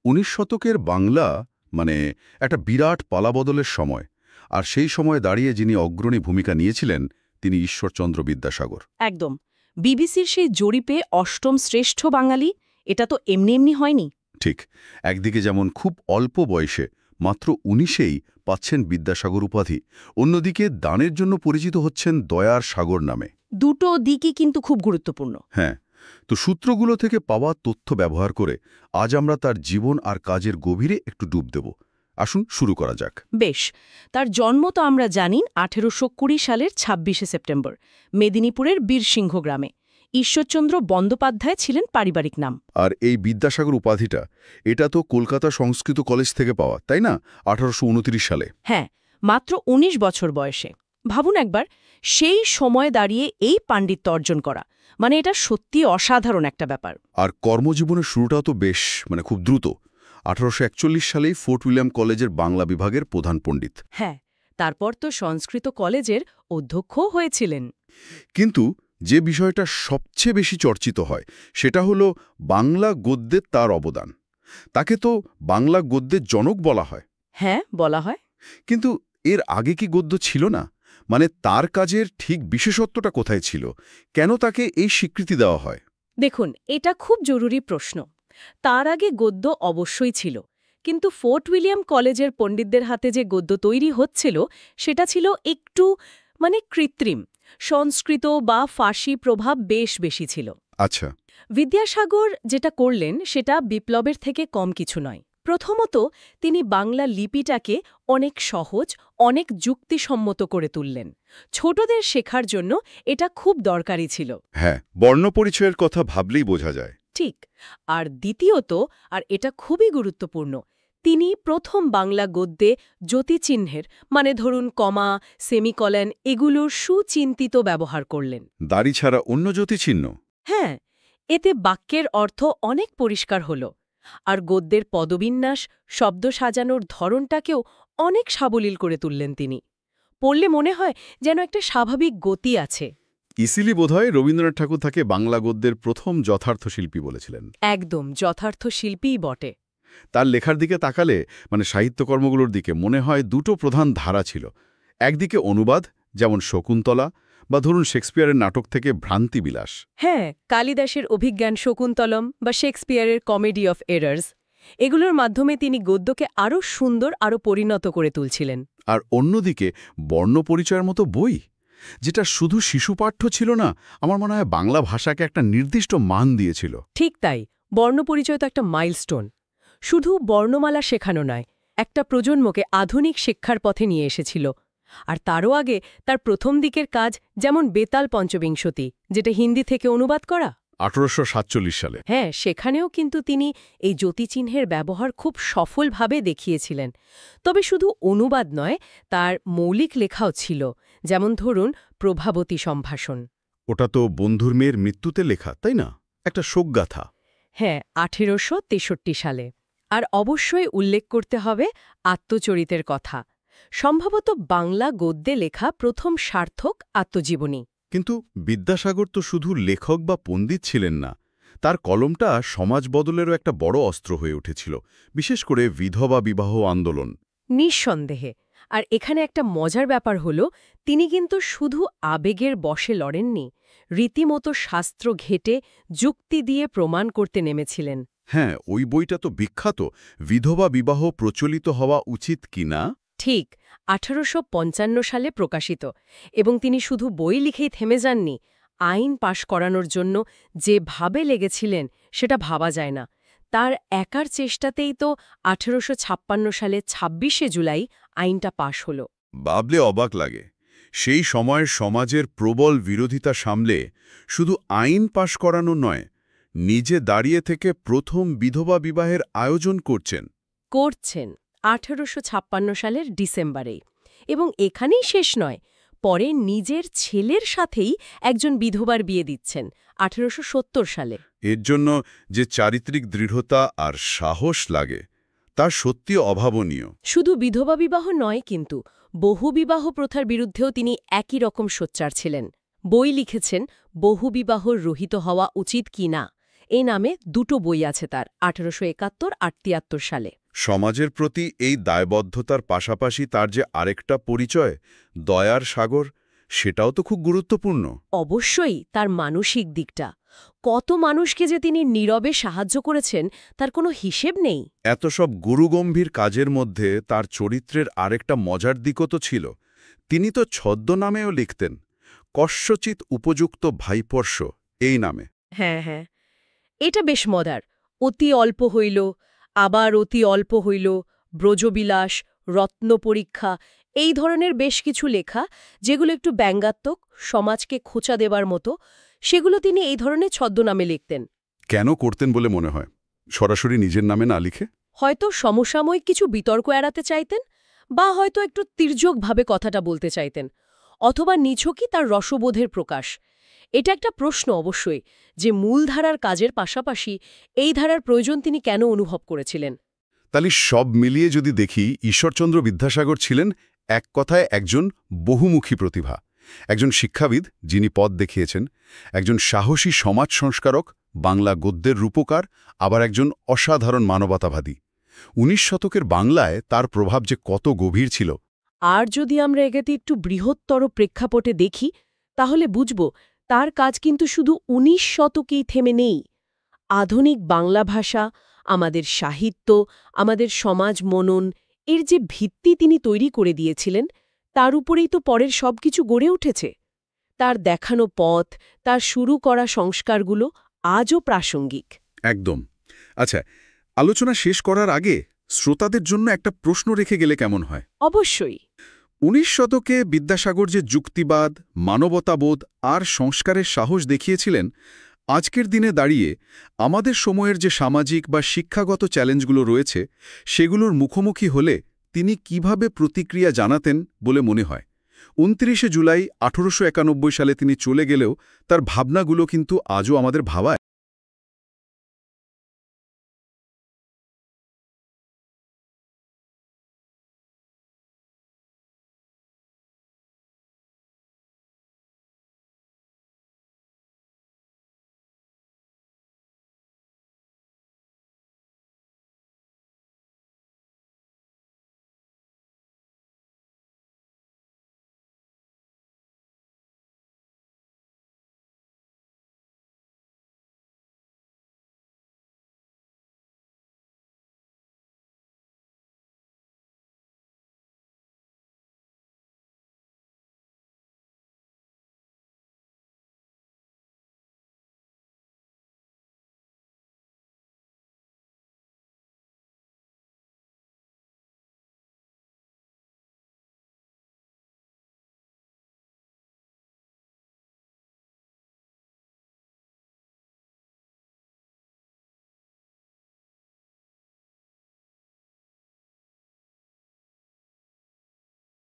১৯ শতকের বাংলা মানে একটা বিরাট পালাবদলের সময়, আর সেই সময়ে দাঁড়িয়ে যিনি অগ্রণী ভূমিকা নিয়েছিলেন তিনি ঈশ্বরচন্দ্র বিদ্যাসাগর। একদম। বিবিসির সেই জরিপে অষ্টম শ্রেষ্ঠ বাঙালি, এটা তো এমনি এমনি হয়নি। ঠিক, একদিকে যেমন খুব অল্প বয়সে মাত্র ১৯এই পাচ্ছেন বিদ্যাসাগর উপাধি, অন্যদিকে দানের জন্য পরিচিত হচ্ছেন দয়ার সাগর নামে। দুটো দিকই কিন্তু খুব গুরুত্বপূর্ণ। হ্যাঁ, তো সূত্রগুলো থেকে পাওয়া তথ্য ব্যবহার করে আজ আমরা তার জীবন আর কাজের গভীরে একটু ডুব দেব। আসুন শুরু করা যাক। বেশ, তার জন্ম তো আমরা জানি ১৮২০ সালের ২৬শে সেপ্টেম্বর মেদিনীপুরের বীরসিংহ গ্রামে। ঈশ্বরচন্দ্র বন্দ্যোপাধ্যায় ছিলেন পারিবারিক নাম। আর এই বিদ্যাসাগর উপাধিটা, এটা তো কলকাতা সংস্কৃত কলেজ থেকে পাওয়া, তাই না? ১৮২৯ সালে। হ্যাঁ, মাত্র ১৯ বছর বয়সে। ভাবুন একবার, সেই সময় দাঁড়িয়ে এই পাণ্ডিত্য অর্জন করা, মানে এটা সত্যি অসাধারণ একটা ব্যাপার। আর কর্মজীবনের শুরুটাও তো বেশ খুব দ্রুত। ১৮৪১ সালেই ফোর্ট উইলিয়াম কলেজের বাংলা বিভাগের প্রধান পণ্ডিত। হ্যাঁ, তারপর তো সংস্কৃত কলেজের অধ্যক্ষও হয়েছিলেন। কিন্তু যে বিষয়টা সবচেয়ে বেশি চর্চিত হয় সেটা হলো বাংলা গদ্যে তার অবদান। তাকে তো বাংলা গদ্যের জনক বলা হয়। হ্যাঁ, বলা হয়। কিন্তু এর আগে কি গদ্য ছিল না? মানে তার কাজের ঠিক বিশেষত্বটা কোথায় ছিল? কেন তাকে এই স্বীকৃতি দেওয়া হয়? দেখুন, এটা খুব জরুরি প্রশ্ন। তার আগে গদ্য অবশ্যই ছিল, কিন্তু ফোর্ট উইলিয়াম কলেজের পণ্ডিতদের হাতে যে গদ্য তৈরি হচ্ছিল সেটা ছিল একটু কৃত্রিম। সংস্কৃত বা ফার্সি প্রভাব বেশ বেশি ছিল। আচ্ছা। বিদ্যাসাগর যেটা করলেন সেটা বিপ্লবের থেকে কম কিছু নয়। প্রথমত, তিনি বাংলা লিপিটাকে অনেক সহজ, অনেক যুক্তিসম্মত করে তুললেন। ছোটদের শেখার জন্য এটা খুব দরকারি ছিল। হ্যাঁ, বর্ণপরিচয়ের কথা ভাবলেই বোঝা যায়। ঠিক। আর দ্বিতীয়ত, আর এটা খুবই গুরুত্বপূর্ণ, তিনি প্রথম বাংলা গদ্যে জ্যোতিচিহ্নের ধরুন কমা, সেমিকলন এগুলোর সুচিন্তিত ব্যবহার করলেন। দাড়ি ছাড়া অন্য জ্যোতিচিহ্ন? হ্যাঁ, এতে বাক্যের অর্থ অনেক পরিষ্কার হল। আর গদ্যের পদবিন্যাস, শব্দ সাজানোর ধরনটাকেও অনেক সাবলীল করে তুললেন তিনি। পড়লে মনে হয় যেন একটা স্বাভাবিক গতি আছে। ইসিলি বোধহয় রবীন্দ্রনাথ ঠাকুর তাকে বাংলা গদ্যের প্রথম যথার্থ শিল্পী বলেছিলেন। একদম যথার্থ শিল্পীই বটে। তার লেখার দিকে তাকালে সাহিত্যকর্মগুলোর দিকে মনে হয় দুটো প্রধান ধারা ছিল। একদিকে অনুবাদ, যেমন শকুন্তলা, বা ধরুন শেক্সপিয়ারের নাটক থেকে ভ্রান্তিবিলাস। হ্যাঁ, কালিদাসের অভিজ্ঞান শকুন্তলম বা শেক্সপিয়ারের কমেডি অফ এরার্স, এগুলোর মাধ্যমে তিনি গদ্যকে আরও সুন্দর, আরও পরিণত করে তুলছিলেন। আর অন্যদিকে বর্ণপরিচয়ের মতো বই, যেটা শুধু শিশুপাঠ্য ছিল না, আমার মনে হয় বাংলা ভাষাকে একটা নির্দিষ্ট মান দিয়েছিল। ঠিক তাই, বর্ণপরিচয় তো একটা মাইলস্টোন। শুধু বর্ণমালা শেখানো নয়, একটা প্রজন্মকে আধুনিক শিক্ষার পথে নিয়ে এসেছিল। আর তারও আগে তার প্রথম দিকের কাজ, যেমন বেতাল পঞ্চবিংশতি, যেটা হিন্দি থেকে অনুবাদ করা ১৮৪৭ সালে। হ্যাঁ, সেখানেও কিন্তু তিনি এই জ্যোতিচিহ্নের ব্যবহার খুব সফলভাবে দেখিয়েছিলেন। তবে শুধু অনুবাদ নয়, তার মৌলিক লেখাও ছিল, যেমন ধরুন প্রভাবতী সম্ভাষণ। ওটা তো বন্ধুর মেয়ের মৃত্যুতে লেখা, তাই না? একটা শোকগাথা। হ্যাঁ, ১৮৬৩ সালে। আর অবশ্যই উল্লেখ করতে হবে আত্মচরিতের কথা, সম্ভবত বাংলা গদ্যে লেখা প্রথম সার্থক আত্মজীবনী। কিন্তু বিদ্যাসাগর তো শুধু লেখক বা পণ্ডিত ছিলেন না, তার কলমটা সমাজ বদলেরও একটা বড় অস্ত্র হয়ে উঠেছিল, বিশেষ করে বিধবা বিবাহ আন্দোলন। নিঃসন্দেহে। আর এখানে একটা মজার ব্যাপার হলো, তিনি কিন্তু শুধু আবেগের বশে লড়েননি, রীতিমতো শাস্ত্র ঘেটে যুক্তি দিয়ে প্রমাণ করতে নেমেছিলেন। হ্যাঁ, ওই বইটা তো বিখ্যাত, বিধবা বিবাহ প্রচলিত হওয়া উচিত কিনা। ঠিক, ১৮৫৫ সালে প্রকাশিত। এবং তিনি শুধু বই লিখেই থেমে যাননি, আইন পাশ করানোর জন্য যেভাবে লেগেছিলেন সেটা ভাবা যায় না। তার একার চেষ্টাতেই তো ১৮৫৬ সালে ২৬শে জুলাই আইনটা পাশ হল। ভাবলে অবাক লাগে, সেই সময়ের সমাজের প্রবল বিরোধিতা সামলে শুধু আইন পাশ করানো নয়, নিজে দাঁড়িয়ে থেকে প্রথম বিধবা বিবাহের আয়োজন করছেন। ১৮৫৬ সালের ডিসেম্বরেই। এবং এখানেই শেষ নয়, পরে নিজের ছেলের সাথেই একজন বিধবার বিয়ে দিচ্ছেন ১৮৭০ সালে। এর জন্য যে চারিত্রিক দৃঢ়তা আর সাহস লাগে তা সত্যি অভাবনীয়। শুধু বিধবা বিবাহ নয়, কিন্তু বহুবিবাহ প্রথার বিরুদ্ধেও তিনি একই রকম সোচ্চার ছিলেন। বই লিখেছেন বহুবিবাহ রহিত হওয়া উচিত কি না, এই নামে দুটো বই আছে তার, 1871 আর 73 সালে। সমাজের প্রতি এই দায়বদ্ধতার পাশাপাশি তার যে আরেকটা পরিচয়, দয়ার সাগর, সেটাও তো খুব গুরুত্বপূর্ণ। অবশ্যই তার মানসিক দিকটা। কত মানুষকে যে তিনি নীরবে সাহায্য করেছেন তার কোনো হিসেব নেই। এত সব গুরুগম্ভীর কাজের মধ্যে তার চরিত্রের আরেকটা মজার দিকও তো ছিল। তিনি তো ছদ্মনামেও লিখতেন, কস্যচিৎ উপযুক্ত ভাইপর্ষ এই নামে। হ্যাঁ হ্যাঁ, এটা বেশ মজার। অতি অল্প হইল, আবার অতি অল্প হইল, ব্রজবিলাস, রত্ন পরীক্ষা, এই ধরনের বেশ কিছু লেখা যেগুলো একটু ব্যঙ্গাত্মক, সমাজকে খোঁচা দেবার মতো, সেগুলো তিনি এই ধরনের ছদ্মনামে লিখতেন। কেন করতেন বলে মনে হয়? সরাসরি নিজের নামে না লিখে? হয়তো সমসাময়িক কিছু বিতর্ক এড়াতে চাইতেন, বা হয়তো একটু তির্যকভাবে কথাটা বলতে চাইতেন, অথবা নিছকই তার রসবোধের প্রকাশ। এটা একটা প্রশ্ন অবশ্যই, যে মূলধারার কাজের পাশাপাশি এই ধারার প্রয়োজন তিনি কেন অনুভব করেছিলেন। তাহলে সব মিলিয়ে যদি দেখি, ঈশ্বরচন্দ্র বিদ্যাসাগর ছিলেন এক কথায় একজন বহুমুখী প্রতিভা, একজন শিক্ষাবিদ যিনি পথ দেখিয়েছেন, একজন সাহসী সমাজ সংস্কারক, বাংলা গদ্যের রূপকার, আবার একজন অসাধারণ মানবতাবাদী। 19 শতকের বাংলায় তার প্রভাব যে কত গভীর ছিল। আর যদি আমরা এগেতে একটু বৃহত্তর প্রেক্ষাপটে দেখি, তাহলে বুঝব তার কাজ কিন্তু শুধু 19 শতকেই থেমে নেই। আধুনিক বাংলা ভাষা, আমাদের সাহিত্য, আমাদের সমাজ মনন, এর যে ভিত্তি তিনি তৈরি করে দিয়েছিলেন, তার উপরেই তো পরের সবকিছু গড়ে উঠেছে। তার দেখানো পথ, তার শুরু করা সংস্কারগুলো আজও প্রাসঙ্গিক। একদম। আচ্ছা, আলোচনা শেষ করার আগে শ্রোতাদের জন্য একটা প্রশ্ন রেখে গেলে কেমন হয়? অবশ্যই। 19 শতকে বিদ্যাসাগর যে যুক্তিবাদ, মানবতাবোধ আর সংস্কারের সাহস দেখিয়েছিলেন, আজকের দিনে দাঁড়িয়ে আমাদের সময়ের যে সামাজিক বা শিক্ষাগত চ্যালেঞ্জগুলো রয়েছে, সেগুলোর মুখোমুখি হলে তিনি কিভাবে প্রতিক্রিয়া জানাতেন বলে মনে হয়? 29 জুলাই 1891 সালে তিনি চলে গেলেও তার ভাবনাগুলো কিন্তু আজও আমাদের ভাবায়।